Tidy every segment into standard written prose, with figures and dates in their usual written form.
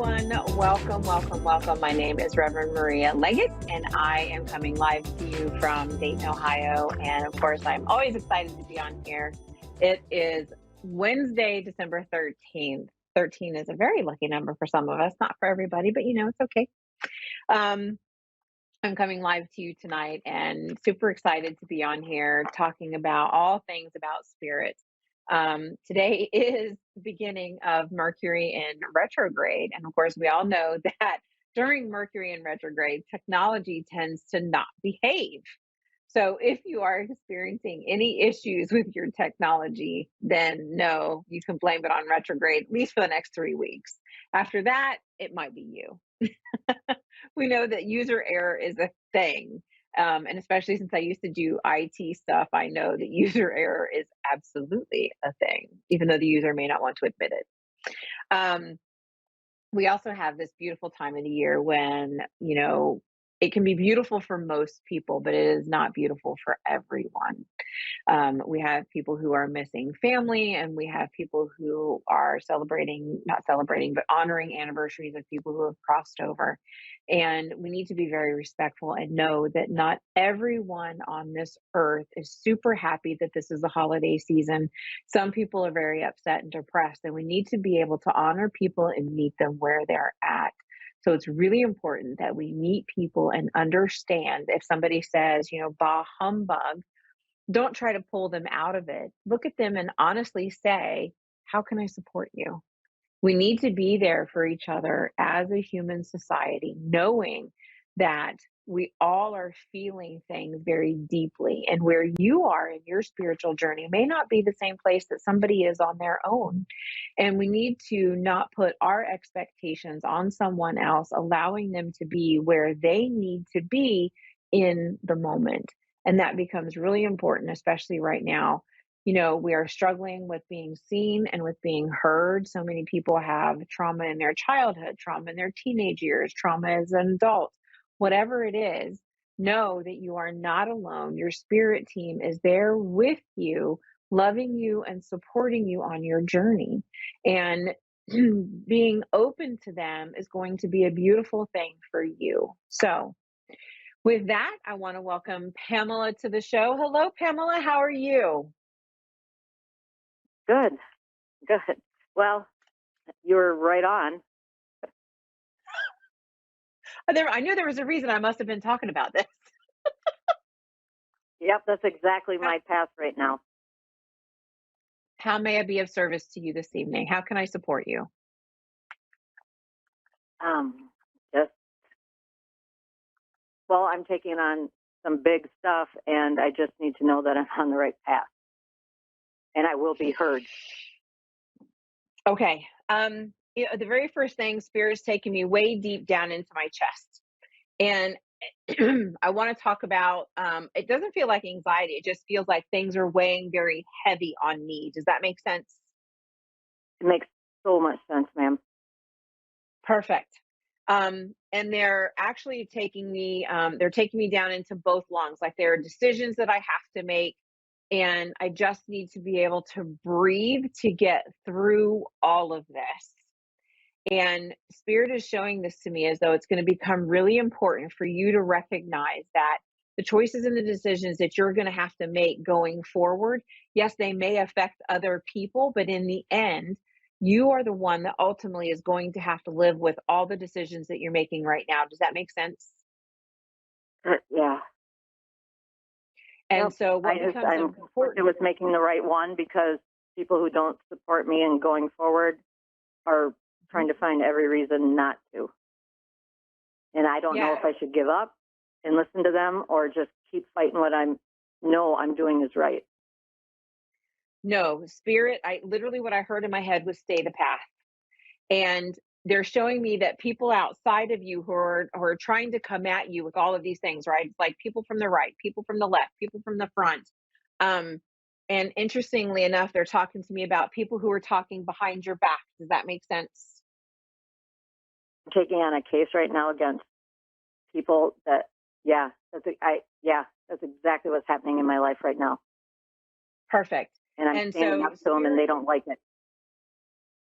everyone. Welcome, welcome, welcome. My name is Reverend Maria Leggett, and I am coming live to you from Dayton, Ohio. And of course, I'm always excited to be on here. It is Wednesday, December 13th. 13 is a very lucky number for some of us, not for everybody, but it's okay. Um, I'm coming live to you tonight and super excited to be on here talking about all things about spirit. Today is the beginning of Mercury in retrograde. And of course, we all know that during Mercury in retrograde, technology tends to not behave. So if you are experiencing any issues with your technology, then no, you can blame it on retrograde, at least for the next 3 weeks. After that, it might be you. We know that user error is a thing. And especially since I used to do IT stuff, I know that user error is absolutely a thing, even though the user may not want to admit it. Um, we also have this beautiful time of the year when, it can be beautiful for most people, but it is not beautiful for everyone. We have people who are missing family, and we have people who are not celebrating, but honoring anniversaries of people who have crossed over. And we need to be very respectful and know that not everyone on this earth is super happy that this is the holiday season. Some people are very upset and depressed, and we need to be able to honor people and meet them where they're at. So it's really important that we meet people and understand if somebody says, bah humbug, don't try to pull them out of it. Look at them and honestly say, how can I support you? We need to be there for each other as a human society, knowing that we all are feeling things very deeply. And where you are in your spiritual journey may not be the same place that somebody is on their own. And we need to not put our expectations on someone else, allowing them to be where they need to be in the moment. And that becomes really important, especially right now. We are struggling with being seen and with being heard. So many people have trauma in their childhood, trauma in their teenage years, trauma as an adult. Whatever it is, know that you are not alone. Your spirit team is there with you, loving you and supporting you on your journey. And being open to them is going to be a beautiful thing for you. So, with that, I want to welcome Pamela to the show. Hello, Pamela. How are you? Good, good. Well, you were right on. I knew there was a reason I must have been talking about this. Yep, that's exactly my path right now. How may I be of service to you this evening? How can I support you? Just well, I'm taking on some big stuff, and I just need to know that I'm on the right path, and I will be heard. Okay. The very first thing, Spirit's taking me way deep down into my chest, and I want to talk about. It doesn't feel like anxiety; it just feels like things are weighing very heavy on me. Does that make sense? It makes so much sense, ma'am. Perfect. And they're actually they're taking me down into both lungs. Like there are decisions that I have to make, and I just need to be able to breathe to get through all of this. And Spirit is showing this to me as though it's going to become really important for you to recognize that the choices and the decisions that you're going to have to make going forward, yes, they may affect other people, but in the end, you are the one that ultimately is going to have to live with all the decisions that you're making right now. Does that make sense? Yeah. And Yep. so what I'm becomes important with making the right one because people who don't support me and going forward are trying to find every reason not to. And I don't know if I should give up and listen to them or just keep fighting what I'm doing is right. No, Spirit, what I heard in my head was stay the path. And they're showing me that people outside of you who are trying to come at you with all of these things, right? It's like people from the right, people from the left, people from the front. Um, and interestingly enough, they're talking to me about people who are talking behind your back. Does that make sense? I'm taking on a case right now against people that, that's exactly what's happening in my life right now. Perfect. And I'm standing up to them and they don't like it.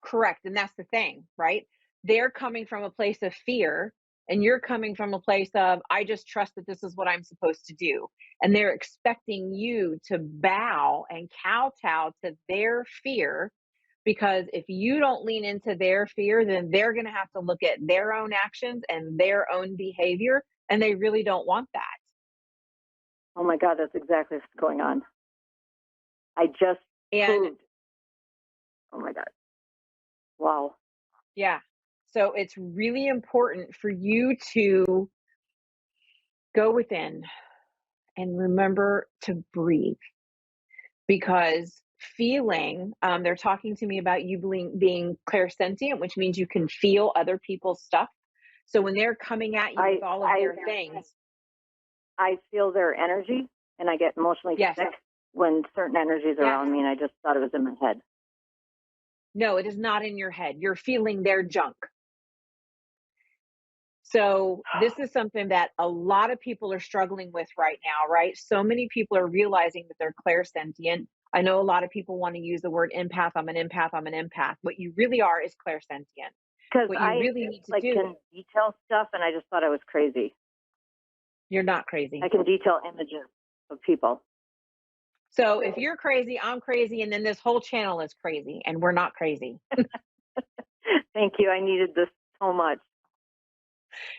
Correct. And that's the thing, right? they're coming from a place of fear, and you're coming from a place of, I just trust that this is what I'm supposed to do. And they're expecting you to bow and kowtow to their fear, because if you don't lean into their fear, then they're going to have to look at their own actions and their own behavior. And they really don't want that. Oh my God, that's exactly what's going on. I just proved. Oh my God. Wow. Yeah. So it's really important for you to go within and remember to breathe, because feeling, they're talking to me about you being clairsentient, which means you can feel other people's stuff. So when they're coming at you with all of their things, I feel their energy and I get emotionally yes, sick when certain energies are yes, around me, and I just thought it was in my head. no, it is not in your head. You're feeling their junk. So this is something that a lot of people are struggling with right now, right? So many people are realizing that they're clairsentient. I know a lot of people want to use the word empath. I'm an empath. I'm an empath. What you really are is clairsentient. Because What you I really need to like do, can detail stuff, and I just thought I was crazy. you're not crazy. I can detail images of people. So if you're crazy, I'm crazy, and then this whole channel is crazy, and we're not crazy. Thank you. I needed this so much.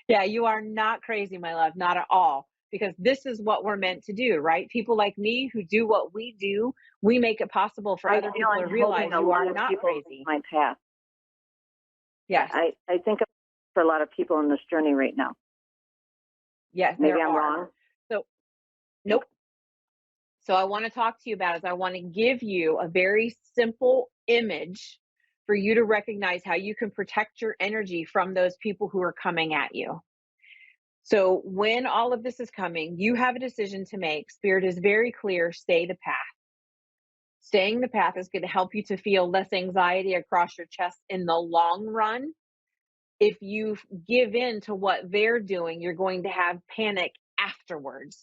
Yeah, you are not crazy, my love, not at all. Because this is what we're meant to do, right? People like me who do what we do, we make it possible for I other feel people to I'm realize helping a you lot are of not people in crazy. my path. Yes, I think for a lot of people in this journey right now. yes, Maybe there I'm are. wrong. So, nope. So I want to talk to you about is I want to give you a very simple image for you to recognize how you can protect your energy from those people who are coming at you. So when all of this is coming, you have a decision to make. Spirit is very clear, stay the path. Staying the path is going to help you to feel less anxiety across your chest in the long run. If you give in to what they're doing, you're going to have panic afterwards.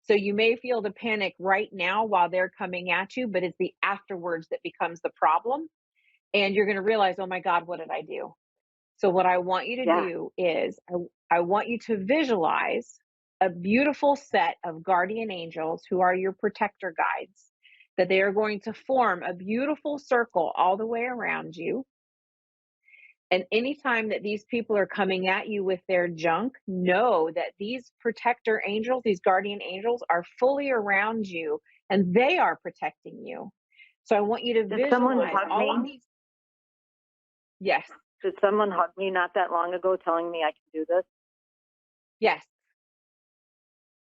So you may feel the panic right now while they're coming at you, but it's the afterwards that becomes the problem. And you're going to realize, oh my God, what did I do? So what I want you to Yeah. do is I want you to visualize a beautiful set of guardian angels who are your protector guides, that they are going to form a beautiful circle all the way around you. And anytime that these people are coming at you with their junk, know that these protector angels, these guardian angels, are fully around you and they are protecting you. So I want you to Did someone visualize hug all of me? these. Yes, Did someone hug me not that long ago telling me I can do this? yes,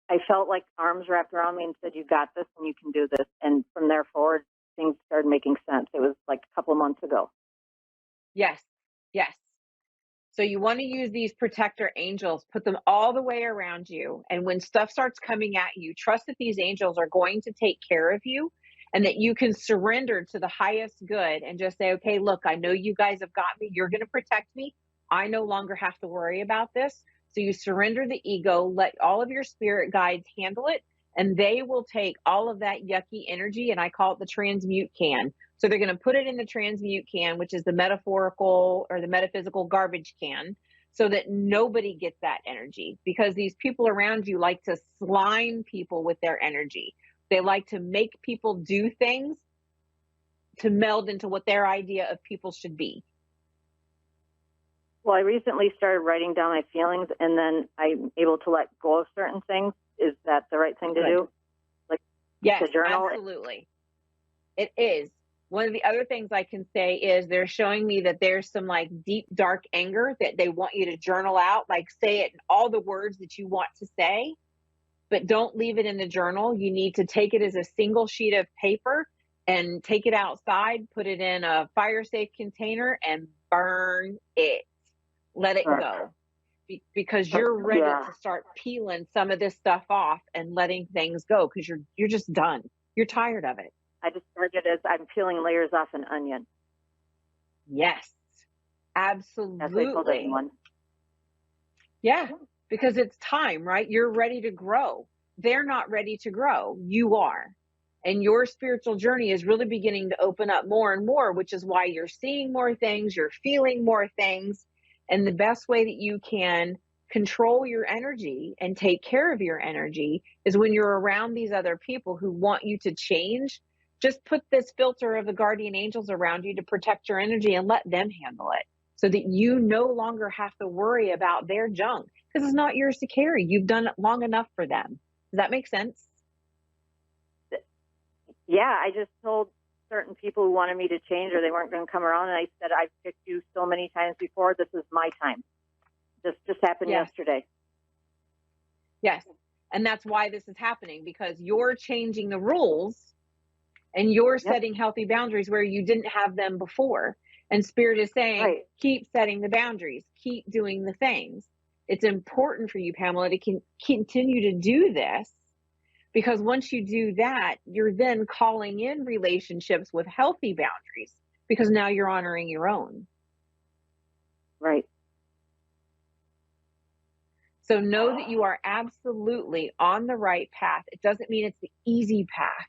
I felt like arms wrapped around me and said, you got this and you can do this. And from there forward, things started making sense. It was like a couple of months ago. yes, yes. So you want to use these protector angels, put them all the way around you. And when stuff starts coming at you, trust that these angels are going to take care of you and that you can surrender to the highest good and just say, okay, look, I know you guys have got me. You're going to protect me. I no longer have to worry about this. So you surrender the ego, let all of your spirit guides handle it, and they will take all of that yucky energy, and I call it the transmute can. So they're going to put it in the transmute can, which is the metaphorical or the metaphysical garbage can, so that nobody gets that energy, because these people around you like to slime people with their energy. They like to make people do things to meld into what their idea of people should be. Well, I recently started writing down my feelings, and then I'm able to let go of certain things. Is that the right thing to do? Like, yes, to journal? Absolutely. It is. One of the other things I can say is they're showing me that there's some like deep, dark anger that they want you to journal out, like say it in all the words that you want to say, but don't leave it in the journal. You need to take it as a single sheet of paper and take it outside, put it in a fire safe container and burn it. Let it go. Because you're ready to start peeling some of this stuff off and letting things go, because you're just done. You're tired of it. I described it as I'm peeling layers off an onion. Yes, absolutely. Yeah, because it's time, right? You're ready to grow. They're not ready to grow. You are. And your spiritual journey is really beginning to open up more and more, which is why you're seeing more things, you're feeling more things. And the best way that you can control your energy and take care of your energy is when you're around these other people who want you to change. Just put this filter of the guardian angels around you to protect your energy and let them handle it so that you no longer have to worry about their junk because it's not yours to carry. You've done it long enough for them. Does that make sense? Yeah, I just told certain people who wanted me to change or they weren't going to come around, and I said, I've picked you so many times before. This is my time. This just happened yesterday. Yes. And that's why this is happening, because you're changing the rules and you're setting healthy boundaries where you didn't have them before. And Spirit is saying, keep setting the boundaries, keep doing the things. It's important for you, Pamela, to continue to do this, because once you do that, you're then calling in relationships with healthy boundaries because now you're honoring your own. Right. So know that you are absolutely on the right path. It doesn't mean it's the easy path,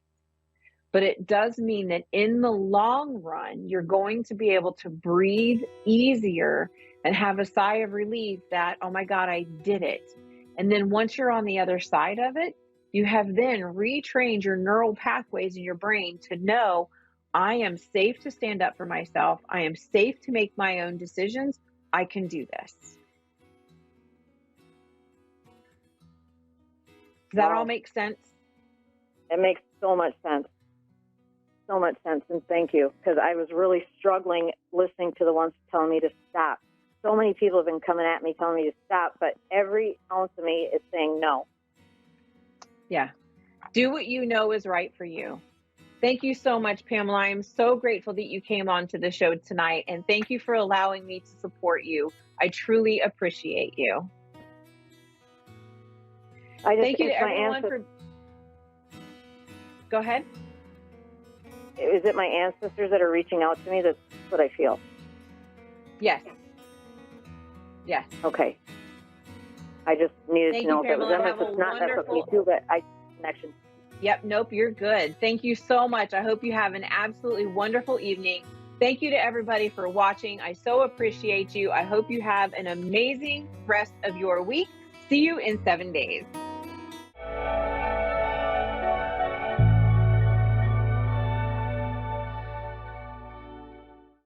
but it does mean that in the long run, you're going to be able to breathe easier and have a sigh of relief that, oh my God, I did it. And then once you're on the other side of it, you have then retrained your neural pathways in your brain to know, I am safe to stand up for myself. I am safe to make my own decisions. I can do this. Does that all make sense? It makes so much sense. So much sense. And thank you, because I was really struggling listening to the ones telling me to stop. So many people have been coming at me telling me to stop, but every ounce of me is saying no. Yeah. Do what you know is right for you. Thank you so much, Pamela. I'm so grateful that you came on to the show tonight, and thank you for allowing me to support you. I truly appreciate you. Thank you to everyone for... Go ahead. Is it my ancestors that are reaching out to me? That's what I feel. Yes. Yes. Okay. I just needed to know if it was them. If it's not, that's okay too, but connection. Yep. Nope. You're good. Thank you so much. I hope you have an absolutely wonderful evening. Thank you to everybody for watching. I so appreciate you. I hope you have an amazing rest of your week. See you in 7 days.